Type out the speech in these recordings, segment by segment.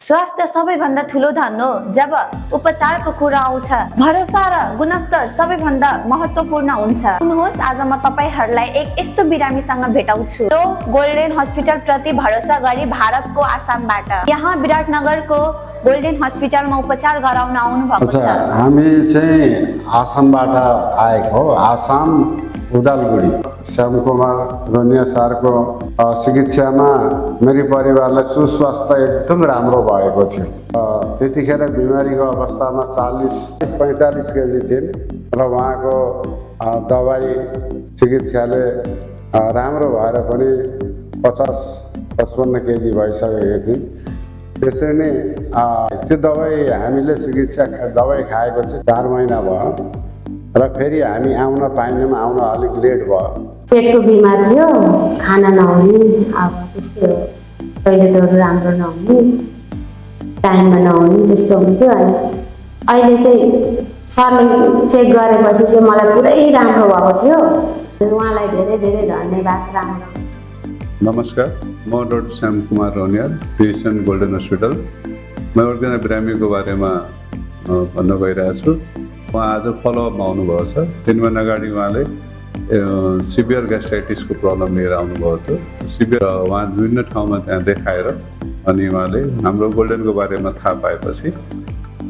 स्वास्थ्य सबैभन्दा ठुलो धन हो। जब उपचारको कुरा आउँछ भरोसा र गुणस्तर सबैभन्दा महत्त्वपूर्ण हुन्छ। सुन्नुहोस्, आज म तपाईहरुलाई एक यस्तो बिरामीसँग भेटाउँछु जो गोल्डन हस्पिटल प्रति भरोसा गरी भारतको आसामबाट यहाँ विराटनगरको गोल्डन हस्पिटलमा उपचार गराउन आउनु भएको छ। हामी चाहिँ आसामबाट आएको हो। आसाम उदालगुडी श्याम कुमार रोनिया सरको चिकित्सामा मेरो परिवारलाई सुस्वास्थ्य एकदम राम्रो भएको थियो। त्यतिखेर बिमारीको अवस्थामा 40-45 केजी थिए र उहाँको दबाई चिकित्साले राम्रो भएर पनि 50-55 केजी भइसकेको थिए। त्यसै नै त्यो दबाई हामीले चिकित्सा दबाई खाएको चाहिँ 4 महिना भयो र फेरि हामी आउन पाइनौँ। आउन अलिक लेट भयो। पेटको बिमार थियो, खाना नहुने, अब त्यस्तो टोइलेटहरू राम्रो नहुने, टाइममा नहुने, त्यस्तो हुन्थ्यो। अनि अहिले चाहिँ सरले चेक गरेपछि चाहिँ मलाई पुरै राम्रो भएको थियो। उहाँलाई धेरै धेरै धन्यवाद। राम्रो। नमस्कार, म doctor Shyam Kumar Roniya, physician golden hospital. म एकजना बिरामीको बारेमा भन्न गइरहेको छु। उहाँ आज फलोअपमा आउनुभएको छ। 3 महिना अगाडि उहाँले सिभियर ग्यास्ट्राइटिसको प्रब्लम लिएर आउनुभएको थियो। सिभियर उहाँ विभिन्न ठाउँमा त्यहाँ देखाएर अनि उहाँले हाम्रो गोल्डनको बारेमा थाहा पाएपछि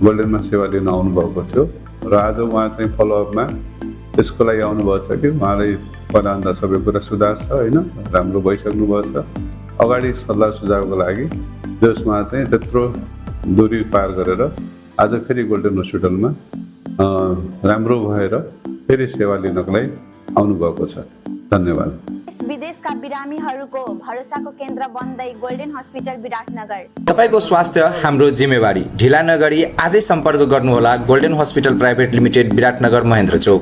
गोल्डनमा सेवा लिन आउनुभएको थियो र आज उहाँ चाहिँ फलोअपमा त्यसको लागि आउनुभएको छ कि उहाँलाई पहिलाभन्दा सबै कुरा सुधार छ, होइन, राम्रो भइसक्नु भएको छ। अगाडि सल्लाह सुझावको लागि जसमा चाहिँ त्यत्रो दूरी पार गरेर आज फेरि गोल्डन हस्पिटलमा राम्रो भएर फेरि सेवा लिनको लागि आउनुभएको छ। धन्यवाद। देश विदेशका बिरामीहरूको भरोसाको केन्द्र बन्दै गोल्डन हस्पिटल विराटनगर। तपाईको स्वास्थ्य हाम्रो जिम्मेवारी। ढिला नगरी आजै सम्पर्क गर्नुहोला golden hospital private limited, Biratnagar, Mahendra चोक।